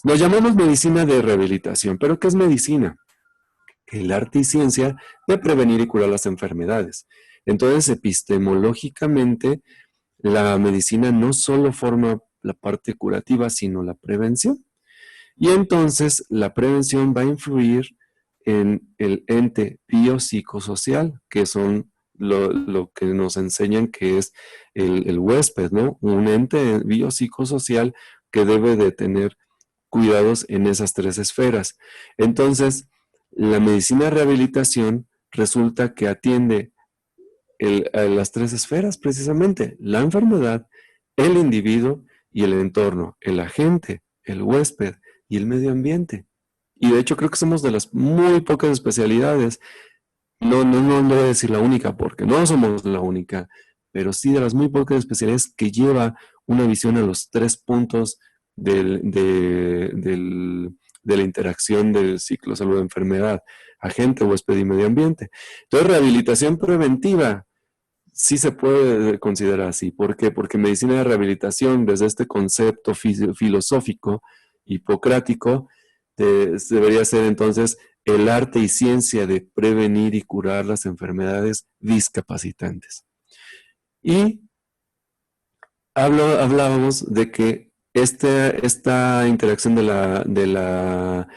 Nos llamamos medicina de rehabilitación, pero ¿qué es medicina? El arte y ciencia de prevenir y curar las enfermedades. Entonces, epistemológicamente, la medicina no solo forma la parte curativa, sino la prevención. Y entonces, la prevención va a influir en el ente biopsicosocial, que son lo que nos enseñan que es el huésped, ¿no? Un ente biopsicosocial que debe de tener cuidados en esas tres esferas. Entonces, la medicina de rehabilitación resulta que atiende a las tres esferas, precisamente, la enfermedad, el individuo y el entorno, el agente, el huésped y el medio ambiente. Y de hecho creo que somos de las muy pocas especialidades, no voy a decir la única, porque no somos la única, pero sí de las muy pocas especialidades que lleva una visión a los tres puntos de la interacción del ciclo salud-enfermedad, agente, huésped y medio ambiente. Entonces, rehabilitación preventiva sí se puede considerar así. ¿Por qué? Porque medicina de rehabilitación, desde este concepto filosófico hipocrático, debería ser entonces el arte y ciencia de prevenir y curar las enfermedades discapacitantes. Y hablábamos de que esta interacción de la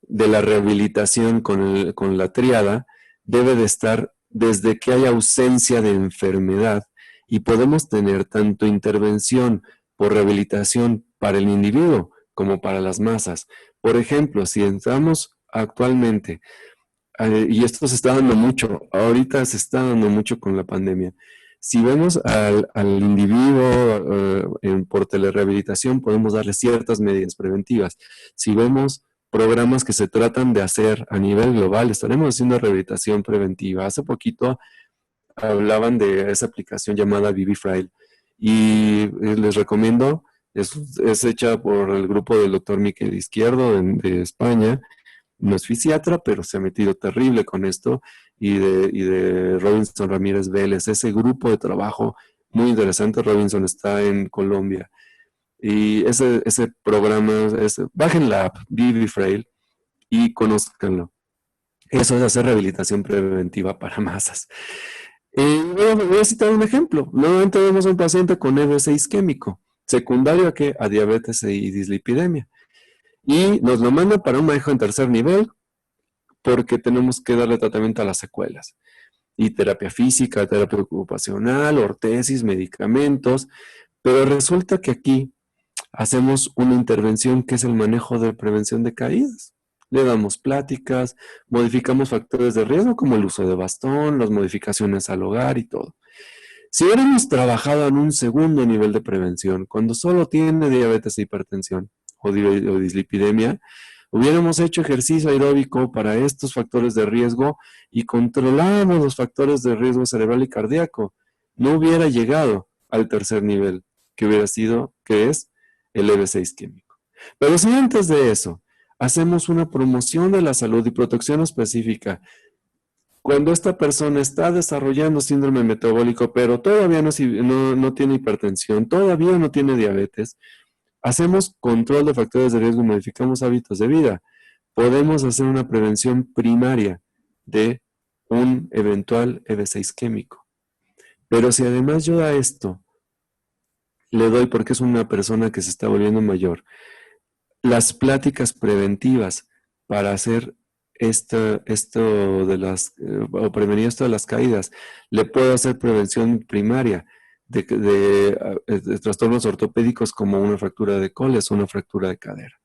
rehabilitación con la tríada debe de estar desde que hay ausencia de enfermedad, y podemos tener tanto intervención por rehabilitación para el individuo como para las masas. Por ejemplo, si entramos actualmente, y esto se está dando mucho, ahorita se está dando mucho con la pandemia. Si vemos al individuo por telerehabilitación, podemos darle ciertas medidas preventivas. Si vemos programas que se tratan de hacer a nivel global, estaremos haciendo rehabilitación preventiva. Hace poquito hablaban de esa aplicación llamada ViviFrail y les recomiendo, es hecha por el grupo del doctor Miquel Izquierdo de España. No es fisiatra, pero se ha metido terrible con esto, y de Robinson Ramírez Vélez, ese grupo de trabajo muy interesante. Robinson está en Colombia, y ese programa, bajen la app ViviFrail y conózcanlo. Eso es hacer rehabilitación preventiva para masas. Voy a citar un ejemplo. Nuevamente vemos a un paciente con EB6 isquémico, secundario a ¿qué? A diabetes y dislipidemia. Y nos lo mandan para un manejo en tercer nivel, porque tenemos que darle tratamiento a las secuelas. Y terapia física, terapia ocupacional, ortesis, medicamentos. Pero resulta que aquí hacemos una intervención que es el manejo de prevención de caídas. Le damos pláticas, modificamos factores de riesgo como el uso de bastón, las modificaciones al hogar y todo. Si hubiéramos trabajado en un segundo nivel de prevención, cuando solo tiene diabetes e hipertensión o dislipidemia, hubiéramos hecho ejercicio aeróbico para estos factores de riesgo y controlamos los factores de riesgo cerebral y cardíaco, no hubiera llegado al tercer nivel, que hubiera sido, que es el EB6 isquémico. Pero si antes de eso hacemos una promoción de la salud y protección específica, cuando esta persona está desarrollando síndrome metabólico, pero todavía no tiene hipertensión, todavía no tiene diabetes, hacemos control de factores de riesgo y modificamos hábitos de vida, podemos hacer una prevención primaria de un eventual EB6 químico. Pero si además yo a esto le doy, porque es una persona que se está volviendo mayor, las pláticas preventivas para hacer esto de o prevenir esto de las caídas, le puedo hacer prevención primaria de trastornos ortopédicos como una fractura de coles o una fractura de cadera.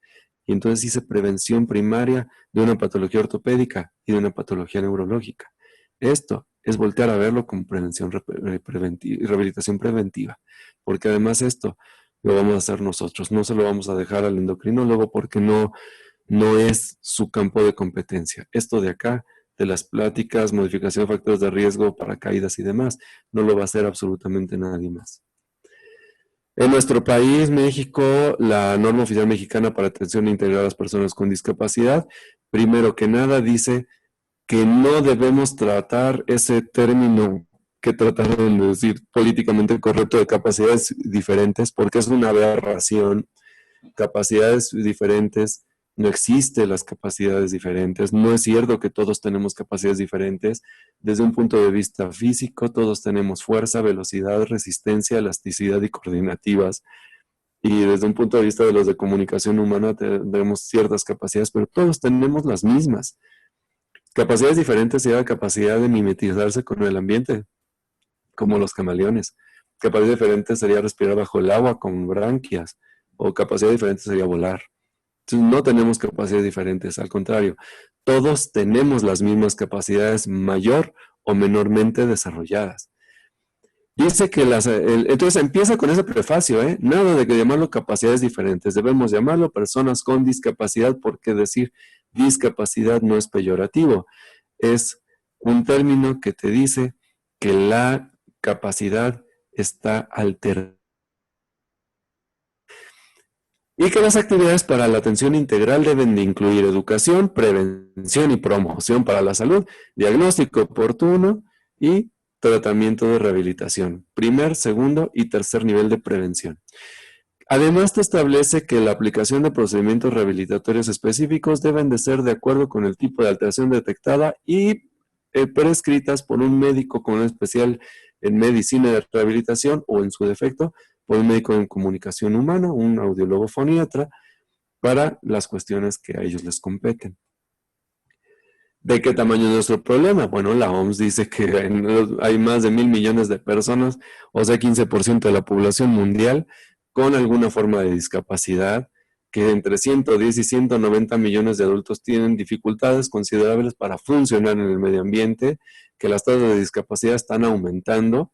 Y entonces hice prevención primaria de una patología ortopédica y de una patología neurológica. Esto es voltear a verlo como prevención y rehabilitación preventiva, porque además esto lo vamos a hacer nosotros, no se lo vamos a dejar al endocrinólogo porque no es su campo de competencia. Esto de acá, de las pláticas, modificación de factores de riesgo para caídas y demás, no lo va a hacer absolutamente nadie más. En nuestro país, México, la norma oficial mexicana para atención integral a las personas con discapacidad, primero que nada dice que no debemos tratar ese término que trataron de decir políticamente correcto de capacidades diferentes, porque es una aberración. Capacidades diferentes, no existen las capacidades diferentes, no es cierto que todos tenemos capacidades diferentes. Desde un punto de vista físico, todos tenemos fuerza, velocidad, resistencia, elasticidad y coordinativas. Y desde un punto de vista de los de comunicación humana tenemos ciertas capacidades, pero todos tenemos las mismas. Capacidades diferentes sería la capacidad de mimetizarse con el ambiente, como los camaleones. Capacidad diferente sería respirar bajo el agua con branquias, o capacidad diferente sería volar. Entonces no tenemos capacidades diferentes, al contrario, todos tenemos las mismas capacidades mayor o menormente desarrolladas. Dice que entonces empieza con ese prefacio, nada de que llamarlo capacidades diferentes, debemos llamarlo personas con discapacidad, porque decir discapacidad no es peyorativo, es un término que te dice que la capacidad está alterada. Y que las actividades para la atención integral deben de incluir educación, prevención y promoción para la salud, diagnóstico oportuno y tratamiento de rehabilitación, primer, segundo y tercer nivel de prevención. Además, te establece que la aplicación de procedimientos rehabilitatorios específicos deben de ser de acuerdo con el tipo de alteración detectada y prescritas por un médico con un especial en medicina de rehabilitación o, en su defecto, por un médico en comunicación humana, un audiólogo foniatra, para las cuestiones que a ellos les competen. ¿De qué tamaño es nuestro problema? Bueno, la OMS dice que hay más de 1.000 millones de personas, o sea, 15% de la población mundial, con alguna forma de discapacidad, que entre 110 y 190 millones de adultos tienen dificultades considerables para funcionar en el medio ambiente, que las tasas de discapacidad están aumentando,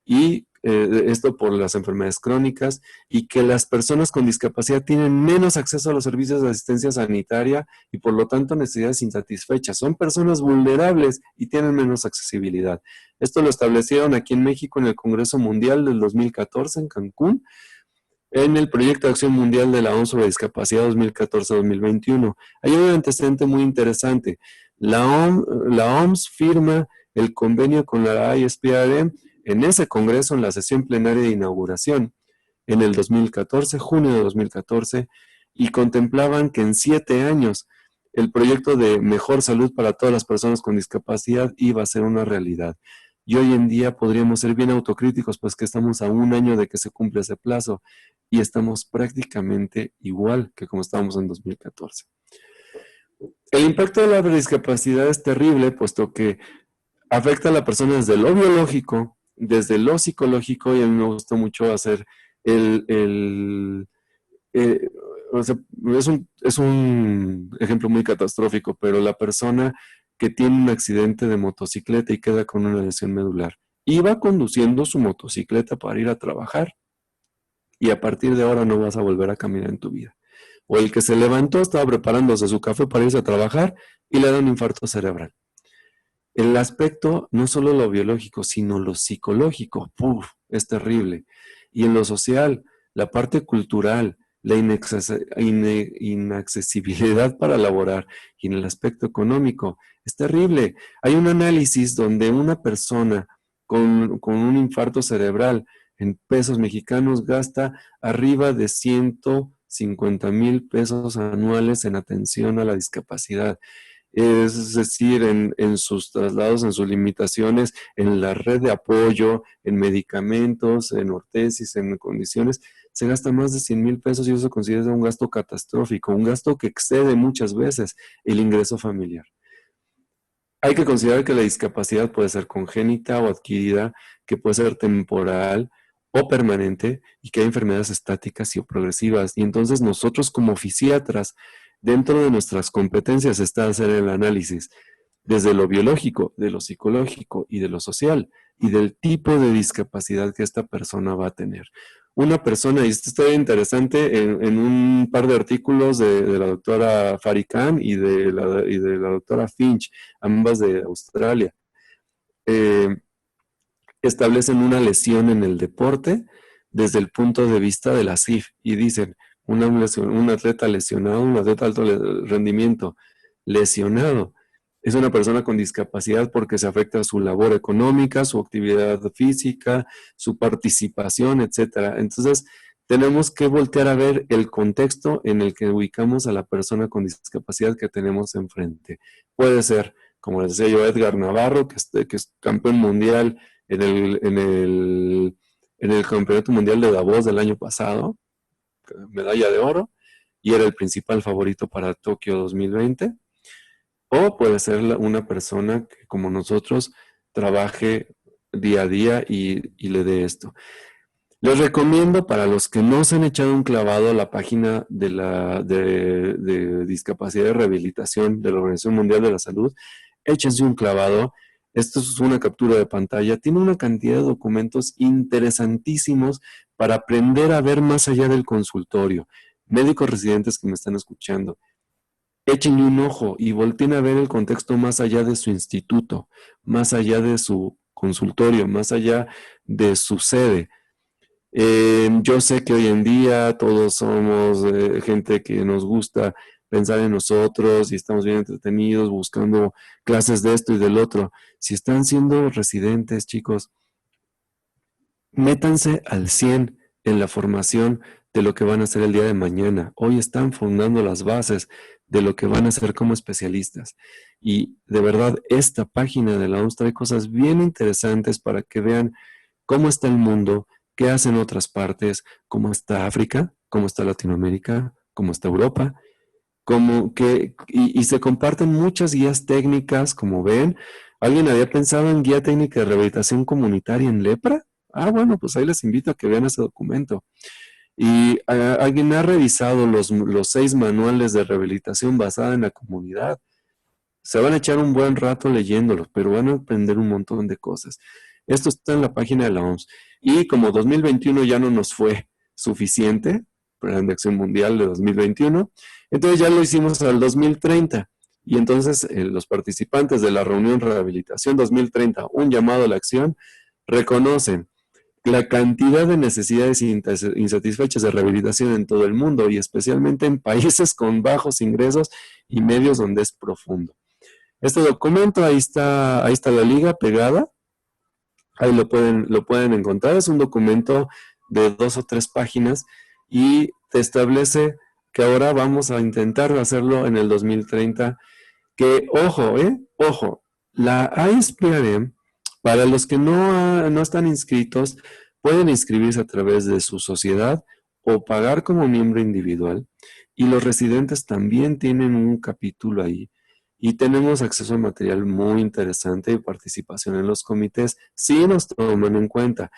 y esto por las enfermedades crónicas, y que las personas con discapacidad tienen menos acceso a los servicios de asistencia sanitaria y por lo tanto necesidades insatisfechas. Son personas vulnerables y tienen menos accesibilidad. Esto lo establecieron aquí en México en el Congreso Mundial del 2014 en Cancún, en el Proyecto de Acción Mundial de la OMS sobre Discapacidad 2014-2021. Hay un antecedente muy interesante. La OMS firma el convenio con la ISPRM en ese congreso, en la sesión plenaria de inauguración, en el 2014, junio de 2014, y contemplaban que en 7 años el proyecto de mejor salud para todas las personas con discapacidad iba a ser una realidad. Y hoy en día podríamos ser bien autocríticos, pues que estamos a 1 año de que se cumpla ese plazo y estamos prácticamente igual que como estábamos en 2014. El impacto de la discapacidad es terrible, puesto que afecta a la persona desde lo biológico, desde lo psicológico, y a mí me gusta mucho hacer o sea, es un ejemplo muy catastrófico, pero la persona que tiene un accidente de motocicleta y queda con una lesión medular, iba conduciendo su motocicleta para ir a trabajar y a partir de ahora no vas a volver a caminar en tu vida. O el que se levantó, estaba preparándose su café para irse a trabajar y le da un infarto cerebral. El aspecto, no solo lo biológico, sino lo psicológico, es terrible. Y en lo social, la parte cultural, la inaccesibilidad para laborar y en el aspecto económico. Es terrible. Hay un análisis donde una persona con un infarto cerebral en pesos mexicanos gasta arriba de 150,000 pesos anuales en atención a la discapacidad. Es decir, en sus traslados, en sus limitaciones, en la red de apoyo, en medicamentos, en ortesis, en condiciones, se gasta más de 100,000 pesos y eso se considera un gasto catastrófico, un gasto que excede muchas veces el ingreso familiar. Hay que considerar que la discapacidad puede ser congénita o adquirida, que puede ser temporal o permanente y que hay enfermedades estáticas y o progresivas. Y entonces nosotros como fisiatras, dentro de nuestras competencias está hacer el análisis desde lo biológico, de lo psicológico y de lo social y del tipo de discapacidad que esta persona va a tener. Una persona, y esto está interesante, en un par de artículos de la doctora Farikan y de la doctora Finch, ambas de Australia, establecen una lesión en el deporte desde el punto de vista de la CIF y dicen, un atleta lesionado, un atleta de alto rendimiento lesionado, es una persona con discapacidad porque se afecta su labor económica, su actividad física, su participación, etcétera. Entonces, tenemos que voltear a ver el contexto en el que ubicamos a la persona con discapacidad que tenemos enfrente. Puede ser, como les decía yo, Edgar Navarro, que es campeón mundial en el Campeonato Mundial de Davos del año pasado, medalla de oro, y era el principal favorito para Tokio 2020. O puede ser una persona que, como nosotros, trabaje día a día y le dé esto. Les recomiendo, para los que no se han echado un clavado a la página de discapacidad y rehabilitación de la Organización Mundial de la Salud, échense un clavado. Esto es una captura de pantalla. Tiene una cantidad de documentos interesantísimos para aprender a ver más allá del consultorio. Médicos residentes que me están escuchando, échenle un ojo y volteen a ver el contexto más allá de su instituto, más allá de su consultorio, más allá de su sede. Yo sé que hoy en día todos somos gente que nos gusta pensar en nosotros y estamos bien entretenidos buscando clases de esto y del otro. Si están siendo residentes, chicos, métanse al 100 en la formación de lo que van a hacer el día de mañana. Hoy están fundando las bases de lo que van a hacer como especialistas. Y de verdad, esta página de la OMS trae cosas bien interesantes para que vean cómo está el mundo, qué hacen otras partes, cómo está África, cómo está Latinoamérica, cómo está Europa, y se comparten muchas guías técnicas, como ven. ¿Alguien había pensado en guía técnica de rehabilitación comunitaria en lepra? Ah, bueno, pues ahí les invito a que vean ese documento. Y alguien ha revisado los 6 manuales de rehabilitación basada en la comunidad. Se van a echar un buen rato leyéndolos, pero van a aprender un montón de cosas. Esto está en la página de la OMS. Y como 2021 ya no nos fue suficiente, Plan de Acción Mundial de 2021, entonces ya lo hicimos al 2030. Y entonces los participantes de la reunión Rehabilitación 2030, un llamado a la acción, reconocen la cantidad de necesidades insatisfechas de rehabilitación en todo el mundo y especialmente en países con bajos ingresos y medios donde es profundo. Este documento, ahí está la liga pegada, ahí lo pueden encontrar. Es un documento de 2 o 3 páginas y te establece que ahora vamos a intentar hacerlo en el 2030, que ojo, la ASPRM, para los que no están inscritos, pueden inscribirse a través de su sociedad o pagar como miembro individual, y los residentes también tienen un capítulo ahí. Y tenemos acceso a material muy interesante y participación en los comités, si nos toman en cuenta.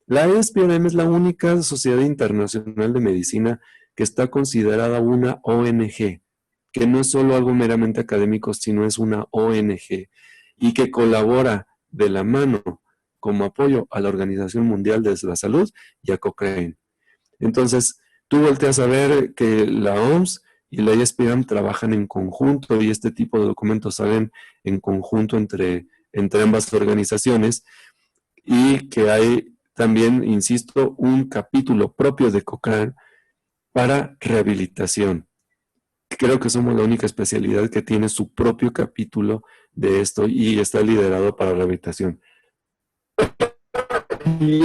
La ASPRM es la única sociedad internacional de medicina que está considerada una ONG, que no es solo algo meramente académico, sino es una ONG, y que colabora de la mano como apoyo a la Organización Mundial de la Salud y a Cochrane. Entonces, tú volteas a ver que la OMS y la ISPRAM trabajan en conjunto y este tipo de documentos salen en conjunto entre ambas organizaciones, y que hay también, insisto, un capítulo propio de Cochrane para rehabilitación. Creo que somos la única especialidad que tiene su propio capítulo de esto y está liderado para rehabilitación. Y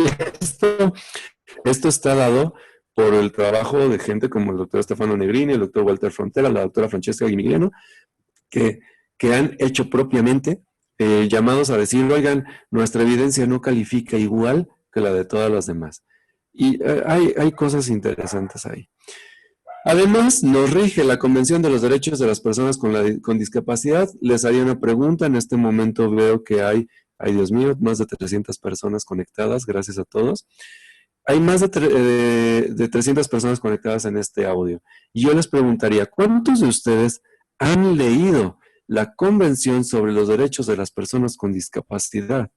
esto está dado por el trabajo de gente como el doctor Stefano Negrini, el doctor Walter Frontera, la doctora Francesca Guimigliano, que han hecho propiamente llamados a decir, oigan, nuestra evidencia no califica igual que la de todas las demás. Y hay cosas interesantes ahí. Además, nos rige la Convención de los Derechos de las Personas con Discapacidad. Les haría una pregunta. En este momento veo que hay, ay Dios mío, más de 300 personas conectadas. Gracias a todos. Hay más de 300 personas conectadas en este audio. Y yo les preguntaría, ¿cuántos de ustedes han leído la Convención sobre los Derechos de las Personas con Discapacidad?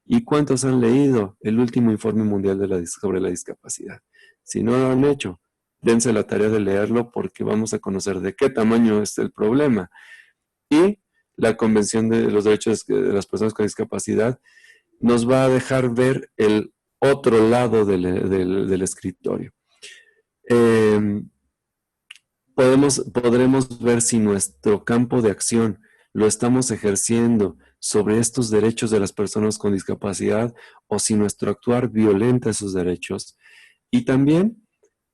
¿Y cuántos han leído el último informe mundial sobre la discapacidad? Si no lo han hecho, dense la tarea de leerlo porque vamos a conocer de qué tamaño es el problema. Y la Convención de los Derechos de las Personas con Discapacidad nos va a dejar ver el otro lado del escritorio. Podremos ver si nuestro campo de acción lo estamos ejerciendo sobre estos derechos de las personas con discapacidad o si nuestro actuar violenta esos derechos. Y también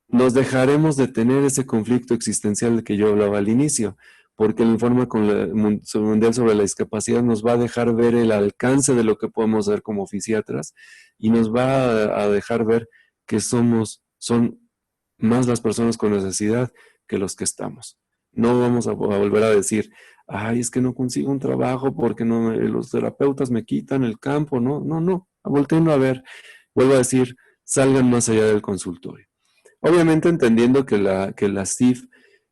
nos dejaremos de tener ese conflicto existencial del que yo hablaba al inicio, porque el informe mundial sobre la discapacidad nos va a dejar ver el alcance de lo que podemos hacer como fisiatras y nos va a dejar ver que son más las personas con necesidad que los que estamos. No vamos a volver a decir, ay, es que no consigo un trabajo porque los terapeutas me quitan el campo. No, volteenlo a ver. Vuelvo a decir, salgan más allá del consultorio. Obviamente entendiendo que la CIF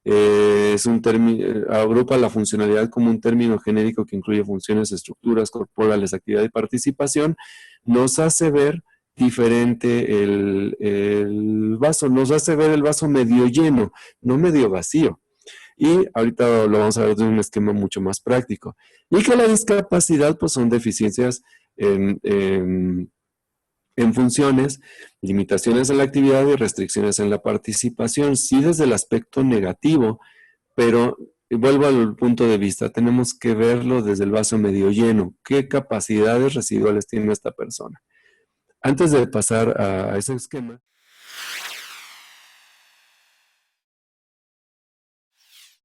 es un término, agrupa la funcionalidad como un término genérico que incluye funciones, estructuras corporales, actividad y participación, nos hace ver diferente el vaso, nos hace ver el vaso medio lleno, no medio vacío. Y ahorita lo vamos a ver de un esquema mucho más práctico. Y que la discapacidad pues son deficiencias en funciones, limitaciones en la actividad y restricciones en la participación, sí desde el aspecto negativo, pero vuelvo al punto de vista, tenemos que verlo desde el vaso medio lleno, qué capacidades residuales tiene esta persona. Antes de pasar a ese esquema,